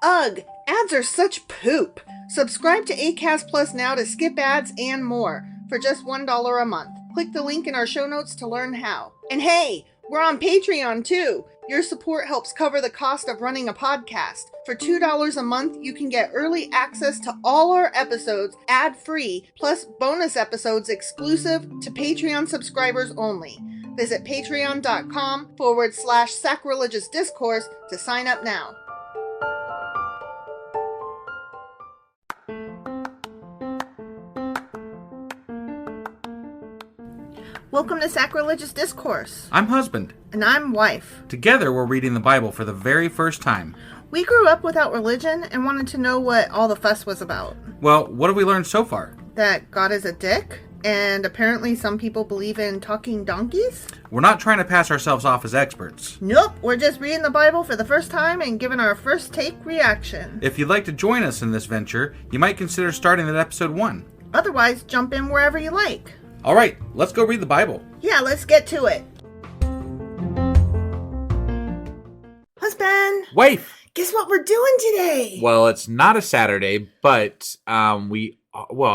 Ugh, ads are such poop. Subscribe to Acast Plus now to skip ads and more for just $1 a month. Click the link in our show notes to learn how. And hey, we're on Patreon too. Your support helps cover the cost of running a podcast. For $2 a month, you can get early access to all our episodes ad-free, plus bonus episodes exclusive to Patreon subscribers only. Visit patreon.com/sacrilegious discourse to sign up now. Welcome to Sacrilegious Discourse. I'm husband. And I'm wife. Together, we're reading the Bible for the very first time. We grew up without religion and wanted to know what all the fuss was about. Well, what have we learned so far? That God is a dick, and apparently some people believe in talking donkeys? We're not trying to pass ourselves off as experts. Nope, we're just reading the Bible for the first time and giving our first take reaction. If you'd like to join us in this venture, you might consider starting at episode 1. Otherwise, jump in wherever you like. All right, let's go read the Bible. Yeah, let's get to it. Husband! Wife! Guess what we're doing today? Well, it's not a Saturday, but I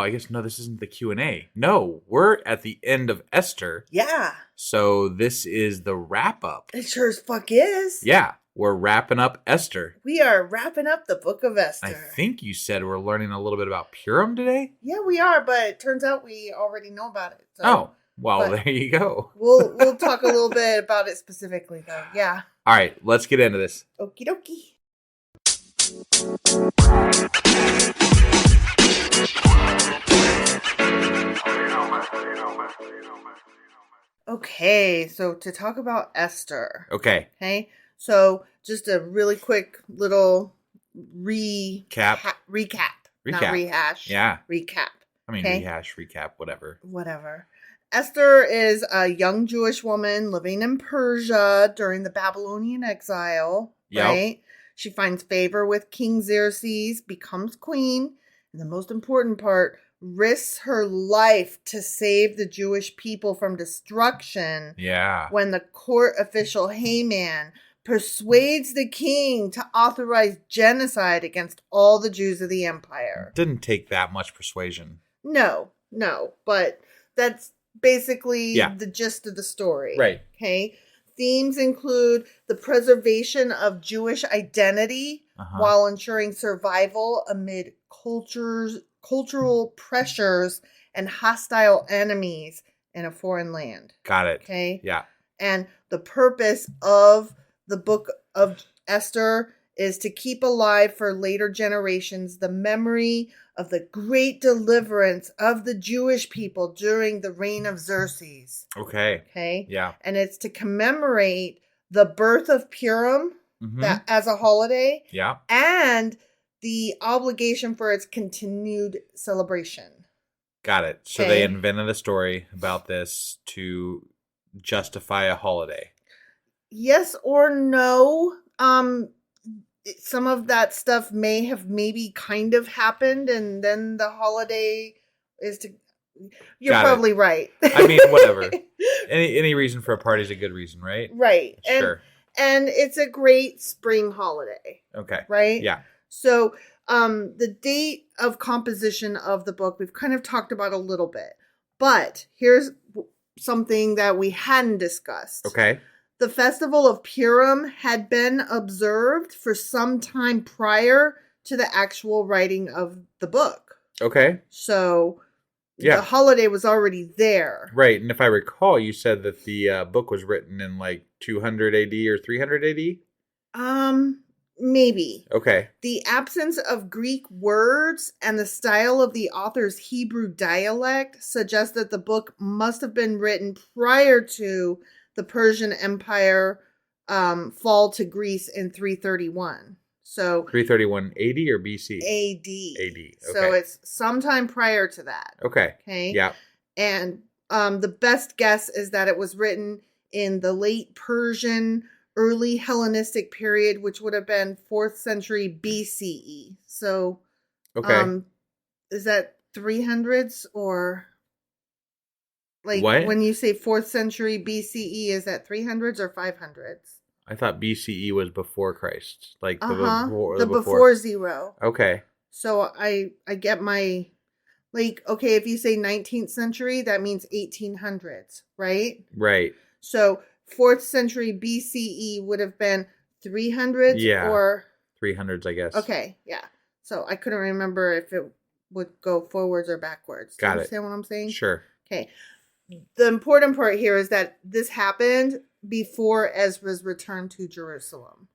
guess, no, this isn't the Q&A. No, we're at the end of Esther. Yeah. So this is the wrap-up. It sure as fuck is. Yeah, we're wrapping up Esther. We are wrapping up the book of Esther. I think you said we're learning a little bit about Purim today? Yeah, we are, but it turns out we already know about it. So. Oh, well, there you go. We'll talk a little bit about it specifically, though. Yeah. All right, let's get into this. Okie dokie. Okay, so to talk about Esther. Okay. So just a really quick little recap. Not rehash. Yeah. Recap. I mean, rehash, recap, whatever. Esther is a young Jewish woman living in Persia during the Babylonian exile, right? She finds favor with King Xerxes, becomes queen, and the most important part, risks her life to save the Jewish people from destruction. Yeah. When the court official Haman persuades the king to authorize genocide against all the Jews of the empire. Didn't take that much persuasion. No, but that's basically the gist of the story. Right. Okay. Themes include the preservation of Jewish identity while ensuring survival amid cultural pressures and hostile enemies in a foreign land. Got it. Okay. Yeah. And the purpose of the book of Esther is to keep alive for later generations the memory of the great deliverance of the Jewish people during the reign of Xerxes. Okay. Yeah. And it's to commemorate the birth of Purim that as a holiday. Yeah. And the obligation for its continued celebration. Got it. So they invented a story about this to justify a holiday. Yes or no. Some of that stuff may have maybe kind of happened, and then the holiday is to... You're probably right. I mean, whatever. Any reason for a party is a good reason, right? Right. Sure. And it's a great spring holiday. Okay. Right? Yeah. So, the date of composition of the book, we've kind of talked about a little bit. But here's something that we hadn't discussed. Okay. The festival of Purim had been observed for some time prior to the actual writing of the book. Okay. So, the holiday was already there. Right. And if I recall, you said that the book was written in like 200 AD or 300 AD? Maybe. Okay. The absence of Greek words and the style of the author's Hebrew dialect suggest that the book must have been written prior to the Persian Empire fall to Greece in 331. So 331 AD or BC? AD. Okay. So it's sometime prior to that. Okay. Yeah. And the best guess is that it was written in the late Persian, early Hellenistic period, which would have been 4th century BCE. So is that 300s or... Like, what? When you say 4th century BCE, is that 300s or 500s? I thought BCE was before Christ. Like The before 0. Okay. So I get my, like, okay, if you say 19th century, that means 1800s, right? Right. So 4th century BCE would have been 300s or 300s, I guess. Okay, yeah. So I couldn't remember if it would go forwards or backwards. Do you understand what I'm saying? Sure. Okay. The important part here is that this happened before Ezra's return to Jerusalem.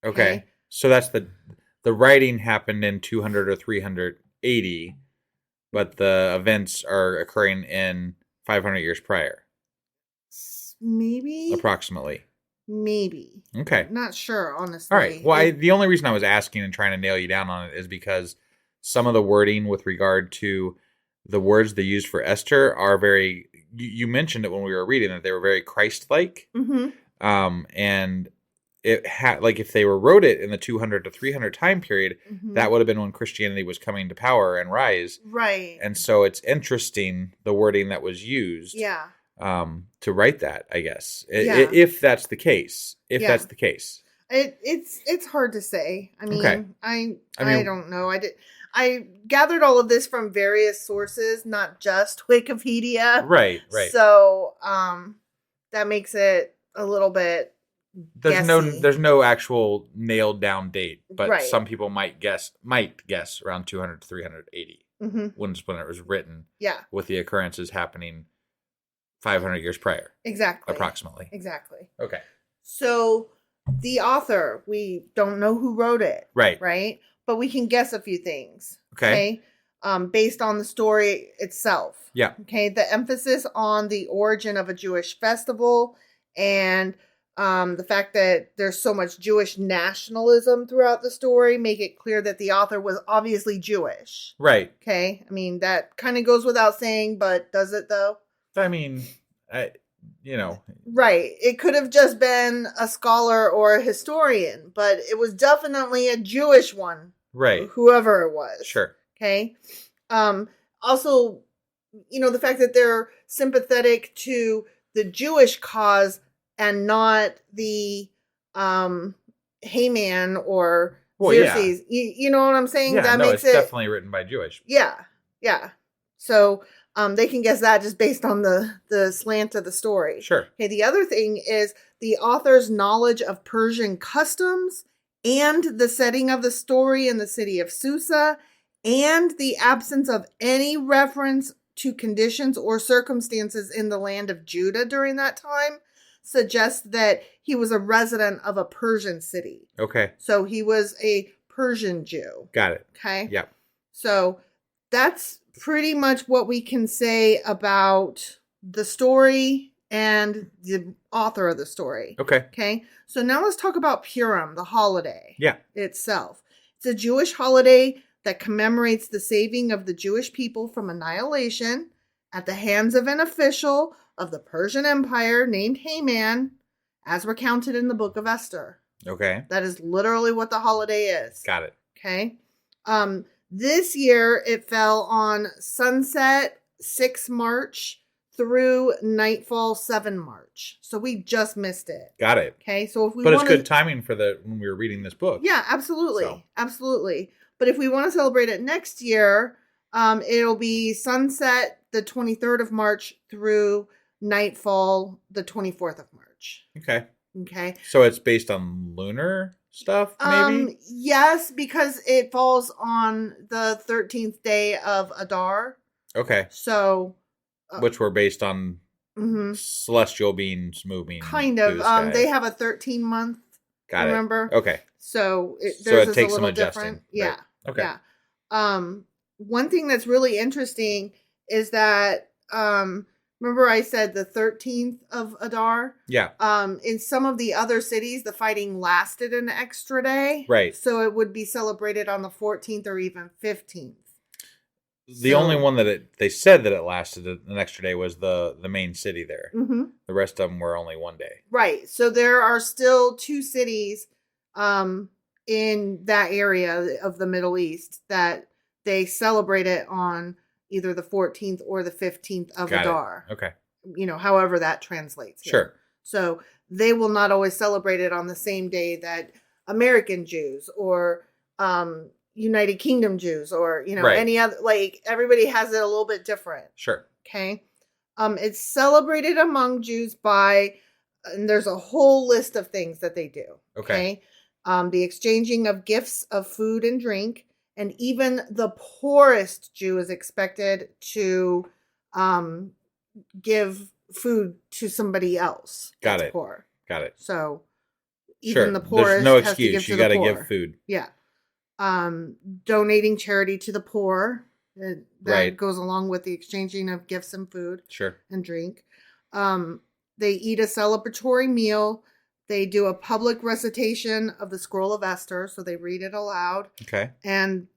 Okay. So that's the writing happened in 200 or 380, but the events are occurring in 500 years prior. Maybe. Approximately. Maybe. Okay. Not sure, honestly. All right. Well, the only reason I was asking and trying to nail you down on it is because some of the wording with regard to the words they used for Esther are very. You mentioned it when we were reading that they were very Christ-like. Mm-hmm. And it had, like, if they wrote it in the 200 to 300 time period, that would have been when Christianity was coming to power and rise. Right. And so it's interesting the wording that was used. Yeah. To write that, I guess, Yeah. if that's the case. That's the case, it's hard to say. I mean, okay. I don't know. I gathered all of this from various sources, not just Wikipedia. Right. So, that makes it a little bit guessy. There's no actual nailed down date, but some people might guess around 200 to 380 when it was written. Yeah. With the occurrences happening 500 years prior. Exactly. Approximately. Exactly. Okay. So the author, we don't know who wrote it. Right. Right. But we can guess a few things. Okay. Based on the story itself. Yeah. Okay. The emphasis on the origin of a Jewish festival and the fact that there's so much Jewish nationalism throughout the story make it clear that the author was obviously Jewish. Right. Okay. I mean, that kind of goes without saying, but does it though? I mean, Right. It could have just been a scholar or a historian, but it was definitely a Jewish one. Right. Whoever it was. Sure. Okay. Also, the fact that they're sympathetic to the Jewish cause and not the Haman or Xerxes. Yeah. You know what I'm saying? Yeah, that makes it's definitely written by Jewish. Yeah. Yeah. So they can guess that just based on the slant of the story. Sure. Okay, the other thing is the author's knowledge of Persian customs and the setting of the story in the city of Susa and the absence of any reference to conditions or circumstances in the land of Judah during that time suggests that he was a resident of a Persian city. Okay. So he was a Persian Jew. Got it. Okay. Yeah. So that's pretty much what we can say about the story and the author of the story. Okay. Okay. So now let's talk about Purim, the holiday. Yeah. Itself. It's a Jewish holiday that commemorates the saving of the Jewish people from annihilation at the hands of an official of the Persian Empire named Haman, as recounted in the book of Esther. Okay. That is literally what the holiday is. Got it. Okay. This year it fell on sunset 6 March through nightfall 7 March. So we just missed it. Got it. Okay. So if we But it's good timing for when we were reading this book. Yeah, absolutely. So. Absolutely. But if we want to celebrate it next year, it'll be sunset the 23rd of March through nightfall the 24th of March. Okay. Okay. So it's based on lunar stuff, maybe? Yes, because it falls on the 13th day of Adar. Okay. So. Which were based on celestial beings moving. Kind of. They have a 13-month. Got remember? It. Okay. So it takes some adjusting. Different. Yeah. Right. Okay. Yeah. One thing that's really interesting is that, remember I said the 13th of Adar? Yeah. In some of the other cities, the fighting lasted an extra day. Right. So it would be celebrated on the 14th or even 15th. The only one that they said that it lasted an extra day was the main city there. Mm-hmm. The rest of them were only one day. Right. So there are still 2 cities in that area of the Middle East that they celebrate it on either the 14th or the 15th of Adar. Okay. However that translates. Here. Sure. So they will not always celebrate it on the same day that American Jews or United Kingdom Jews or, Right. any other, like everybody has it a little bit different. Sure. Okay. It's celebrated among Jews and there's a whole list of things that they do. Okay. The exchanging of gifts of food and drink, and even the poorest Jew is expected to give food to somebody else. Got that's it. Poor. Got it. So even the poorest There's no has to excuse. give to You the got to poor. give food. Yeah. Donating charity to the poor. That Right. goes along with the exchanging of gifts and food. Sure. And drink. They eat a celebratory meal. They do a public recitation of the scroll of Esther, so they read it aloud. Okay. And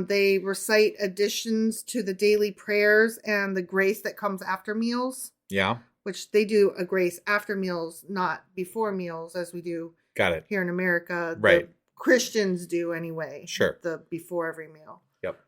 they recite additions to the daily prayers and the grace that comes after meals. Yeah. Which they do a grace after meals, not before meals, as we do. Got it. Here in America. Right. The Christians do anyway. Sure. The before every meal. Yep.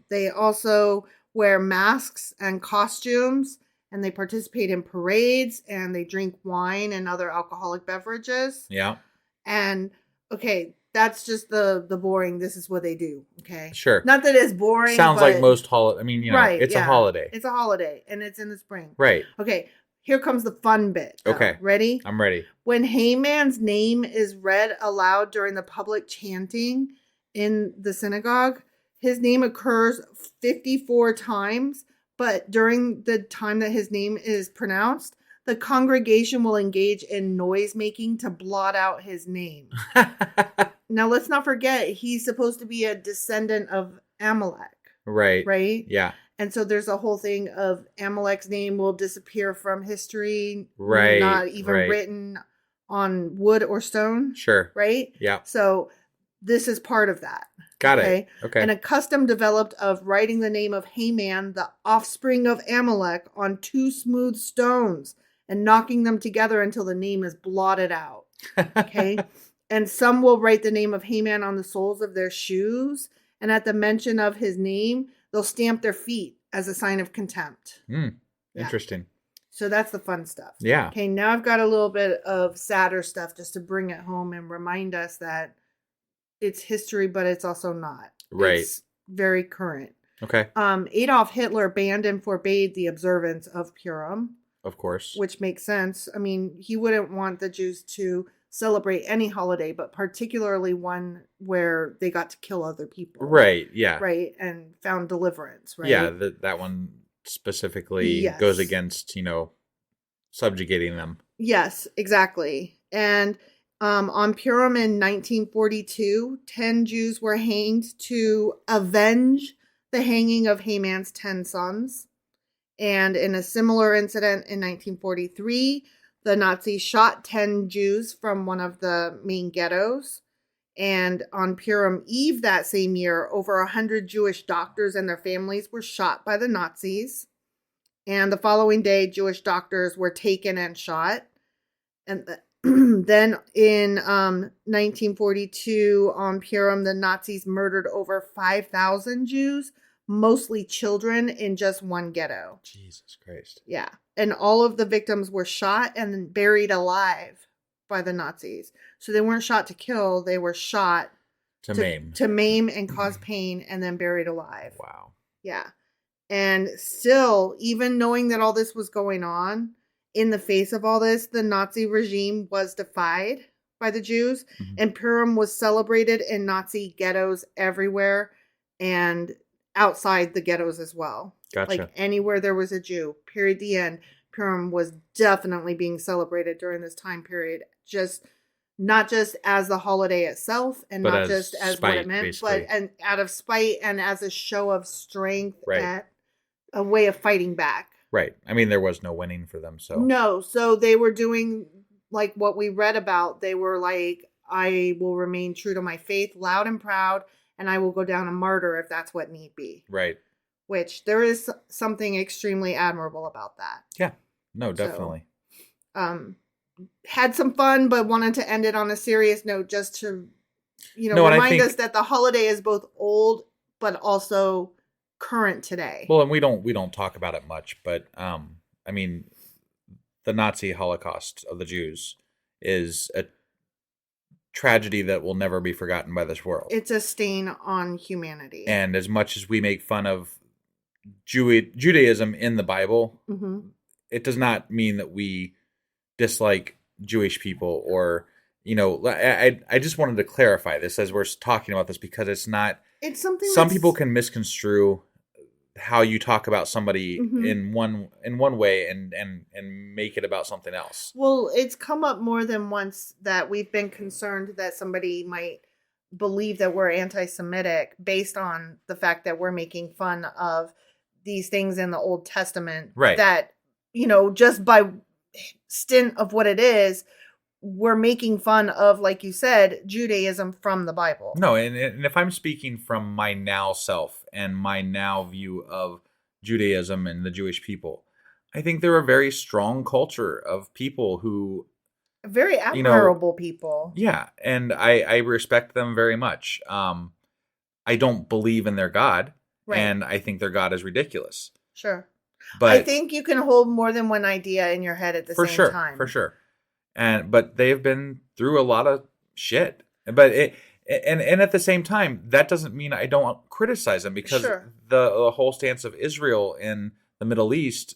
They also wear masks and costumes, and they participate in parades, and they drink wine and other alcoholic beverages. Yeah. And okay, that's just the boring. This is what they do. Okay. Sure. Not that it's boring. Sounds like most holiday. I mean, right, it's a holiday. It's a holiday, and it's in the spring. Right. Okay. Here comes the fun bit. Okay. Ready? I'm ready. When Haman's name is read aloud during the public chanting in the synagogue, his name occurs 54 times, but during the time that his name is pronounced, the congregation will engage in noise making to blot out his name. Now, let's not forget, he's supposed to be a descendant of Amalek. Right. Right? Yeah. And so there's a whole thing of Amalek's name will disappear from history. Right. Not even written on wood or stone. Sure. Right? Yeah. So this is part of that. Got it. Okay. And a custom developed of writing the name of Haman, the offspring of Amalek, on 2 smooth stones and knocking them together until the name is blotted out. Okay. And some will write the name of Haman on the soles of their shoes. And at the mention of his name, they'll stamp their feet as a sign of contempt. Interesting. So that's the fun stuff. Yeah. Okay, now I've got a little bit of sadder stuff just to bring it home and remind us that it's history, but it's also not. Right. It's very current. Okay. Adolf Hitler banned and forbade the observance of Purim. Of course. Which makes sense. I mean, he wouldn't want the Jews to celebrate any holiday, but particularly one where they got to kill other people. Right. Yeah. Right. And found deliverance. Right. Yeah. That one specifically goes against, subjugating them. Yes, exactly. And on Purim in 1942, 10 Jews were hanged to avenge the hanging of Haman's 10 sons. And in a similar incident in 1943, the Nazis shot 10 Jews from one of the main ghettos. And on Purim Eve that same year, over 100 Jewish doctors and their families were shot by the Nazis. And the following day, Jewish doctors were taken and shot. And then in 1942, on Purim, the Nazis murdered over 5,000 Jews, mostly children, in just one ghetto. Jesus Christ. Yeah. And all of the victims were shot and buried alive by the Nazis. So they weren't shot to kill, they were shot to maim. To maim and cause pain and then buried alive. Wow. Yeah. And still, even knowing that all this was going on, in the face of all this, the Nazi regime was defied by the Jews. Mm-hmm. And Purim was celebrated in Nazi ghettos everywhere and outside the ghettos as well. Gotcha. Like anywhere there was a Jew, period, the end. Purim was definitely being celebrated during this time period. Not just as the holiday itself and but not just as spite, what it meant, basically. but out of spite and as a show of strength right. and a way of fighting back. Right. I mean, there was no winning for them, so. No. So they were doing like what we read about. They were like, I will remain true to my faith, loud and proud, and I will go down a martyr if that's what need be. Right. Which there is something extremely admirable about that. Yeah. No, definitely. So, had some fun, but wanted to end it on a serious note just to, remind us that the holiday is both old, but also current today. Well, and we don't talk about it much, but I mean, the Nazi Holocaust of the Jews is a tragedy that will never be forgotten by this world. It's a stain on humanity. And as much as we make fun of Judaism in the Bible, it does not mean that we dislike Jewish people or, I just wanted to clarify this as we're talking about this, because it's something some people can misconstrue how you talk about somebody in one way and make it about something else. Well, it's come up more than once that we've been concerned that somebody might believe that we're anti-Semitic based on the fact that we're making fun of these things in the Old Testament. Right. That, just by stint of what it is, we're making fun of, like you said, Judaism from the Bible. No, and if I'm speaking from my now self and my now view of Judaism and the Jewish people, I think they're a very strong culture of people who... Very admirable people. Yeah, and I respect them very much. I don't believe in their God, right, and I think their God is ridiculous. Sure. But I think you can hold more than one idea in your head at the same time. For sure. But they've been through a lot of shit. But and at the same time, that doesn't mean I don't criticize them, because the whole stance of Israel in the Middle East,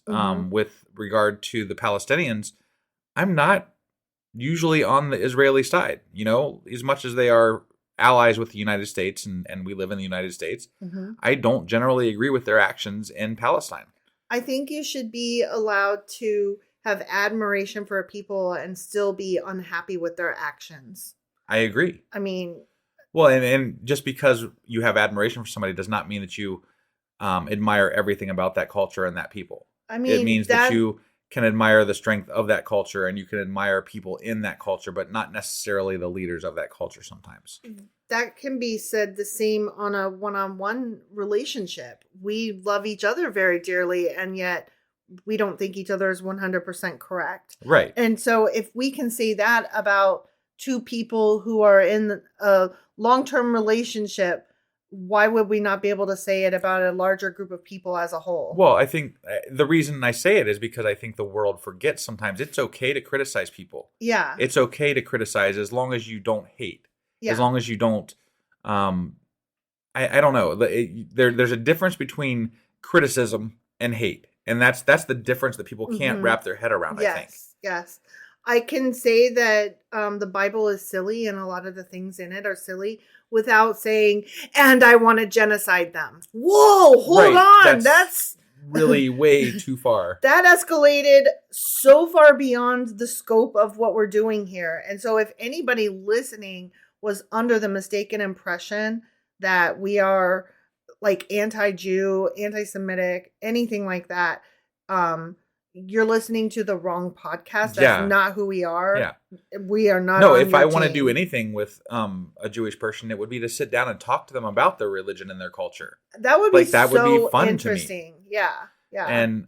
with regard to the Palestinians, I'm not usually on the Israeli side. As much as they are allies with the United States and we live in the United States, I don't generally agree with their actions in Palestine. I think you should be allowed to have admiration for people and still be unhappy with their actions. I agree. I mean... Well, and just because you have admiration for somebody does not mean that you admire everything about that culture and that people. I mean... It means that you can admire the strength of that culture and you can admire people in that culture, but not necessarily the leaders of that culture sometimes. That can be said the same on a one-on-one relationship. We love each other very dearly, and yet we don't think each other is 100% correct. Right. And so if we can say that about two people who are in a long-term relationship, why would we not be able to say it about a larger group of people as a whole? Well, I think the reason I say it is because I think the world forgets sometimes it's okay to criticize people. Yeah. It's okay to criticize as long as you don't hate. Yeah. As long as you don't, I don't know. There's a difference between criticism and hate. And that's the difference that people can't wrap their head around, I think. Yes. I can say that the Bible is silly and a lot of the things in it are silly without saying, and I want to genocide them. Whoa, hold on. That's really way too far. That escalated so far beyond the scope of what we're doing here. And so if anybody listening was under the mistaken impression that we are like anti-Jew, anti-Semitic, anything like that, you're listening to the wrong podcast. That's not who we are. Yeah. We are not. No, if I want to do anything with a Jewish person, it would be to sit down and talk to them about their religion and their culture. That would be would be fun interesting. To me. Yeah. And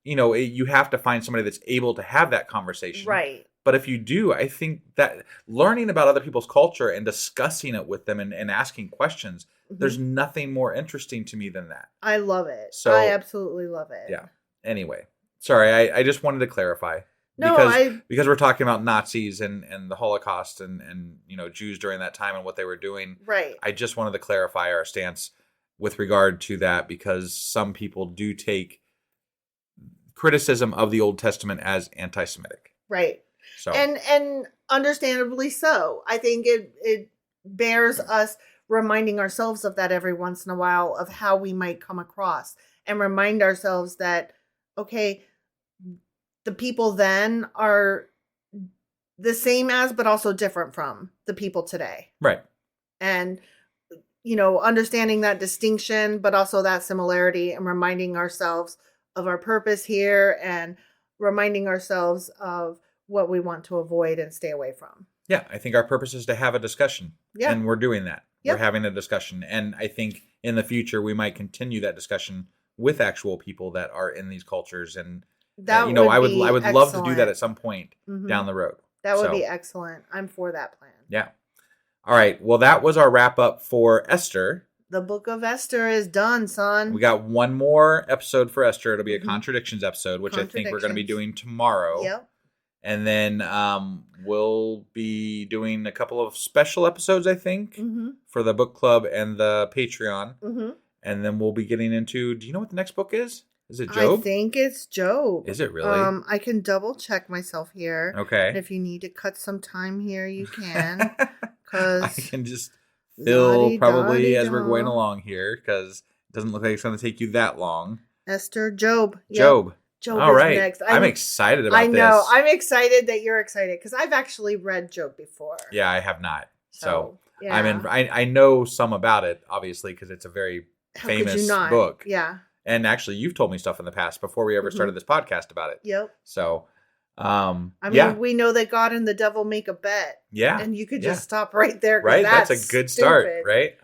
you have to find somebody that's able to have that conversation. Right. But if you do, I think that learning about other people's culture and discussing it with them and asking questions, there's nothing more interesting to me than that. I love it. So, I absolutely love it. Yeah. Anyway, sorry, I just wanted to clarify. Because we're talking about Nazis and the Holocaust and Jews during that time and what they were doing. Right. I just wanted to clarify our stance with regard to that, because some people do take criticism of the Old Testament as anti-Semitic. Right. So and understandably so. I think it bears us reminding ourselves of that every once in a while, of how we might come across, and remind ourselves that, okay, the people then are the same as, but also different from the people today. Right. And, understanding that distinction, but also that similarity, and reminding ourselves of our purpose here, and reminding ourselves of what we want to avoid and stay away from. Yeah, I think our purpose is to have a discussion. Yeah. And we're doing that. Yep. We're having a discussion. And I think in the future, we might continue that discussion with actual people that are in these cultures. And, I would love to do that at some point down the road. That would be excellent. I'm for that plan. Yeah. All right. Well, that was our wrap up for Esther. The book of Esther is done, son. We got one more episode for Esther. It'll be a contradictions episode, which I think we're going to be doing tomorrow. Yep. And then we'll be doing a couple of special episodes, I think, for the book club and the Patreon. Mm-hmm. And then we'll be getting into, do you know what the next book is? Is it Job? I think it's Job. Is it really? I can double check myself here. Okay. And if you need to cut some time here, you can. Cause I can just fill probably as we're going along here, because it doesn't look like it's going to take you that long. Esther, Job. Yep. Job. Job All is right. next. I'm excited about this. I know. I'm excited that you're excited, because I've actually read Job before. Yeah, I have not. So yeah. I know some about it, obviously, because it's a very famous book. Yeah. And actually, you've told me stuff in the past before we ever started this podcast about it. Yep. So, I mean, we know that God and the devil make a bet. Yeah. And you could just stop right there. Right. That's a good start, right?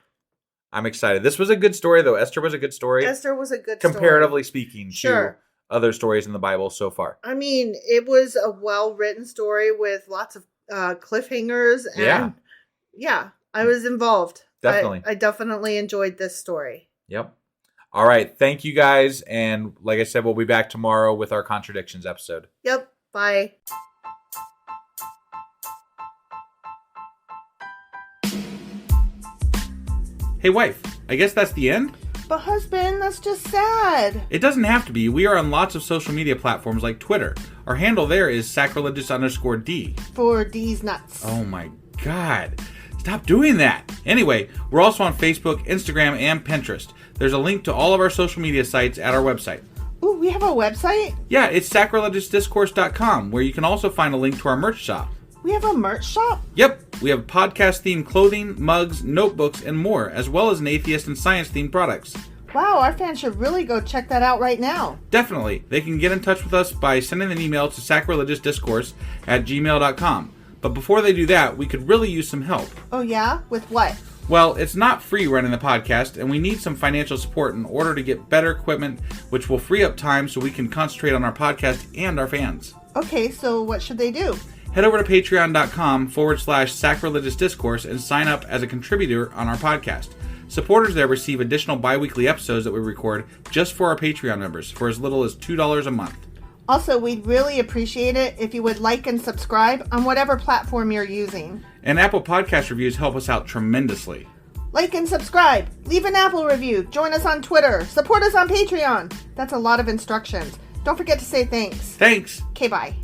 I'm excited. This was a good story, though. Esther was a good story. Esther was a good comparatively speaking to other stories in the Bible so far. I mean, it was a well-written story with lots of cliffhangers. And I was involved. Definitely. I definitely enjoyed this story. Yep. All right. Thank you, guys. And like I said, we'll be back tomorrow with our contradictions episode. Yep. Bye. Hey, wife. I guess that's the end? But husband, that's just sad. It doesn't have to be. We are on lots of social media platforms like Twitter. Our handle there is sacrilegious_D. For D's nuts. Oh my God. Stop doing that. Anyway, we're also on Facebook, Instagram, and Pinterest. There's a link to all of our social media sites at our website. Ooh, we have a website? Yeah, it's sacrilegiousdiscourse.com, where you can also find a link to our merch shop. We have a merch shop? Yep, we have podcast-themed clothing, mugs, notebooks, and more, as well as an atheist and science-themed products. Wow, our fans should really go check that out right now. Definitely. They can get in touch with us by sending an email to sacrilegiousdiscourse@gmail.com. But before they do that, we could really use some help. Oh yeah? With what? Well, it's not free running the podcast, and we need some financial support in order to get better equipment, which will free up time so we can concentrate on our podcast and our fans. Okay, so what should they do? Head over to patreon.com/sacrilegiousdiscourse and sign up as a contributor on our podcast. Supporters there receive additional bi-weekly episodes that we record just for our Patreon members for as little as $2 a month. Also, we'd really appreciate it if you would like and subscribe on whatever platform you're using. And Apple Podcast reviews help us out tremendously. Like and subscribe. Leave an Apple review. Join us on Twitter. Support us on Patreon. That's a lot of instructions. Don't forget to say thanks. Thanks. Okay, bye.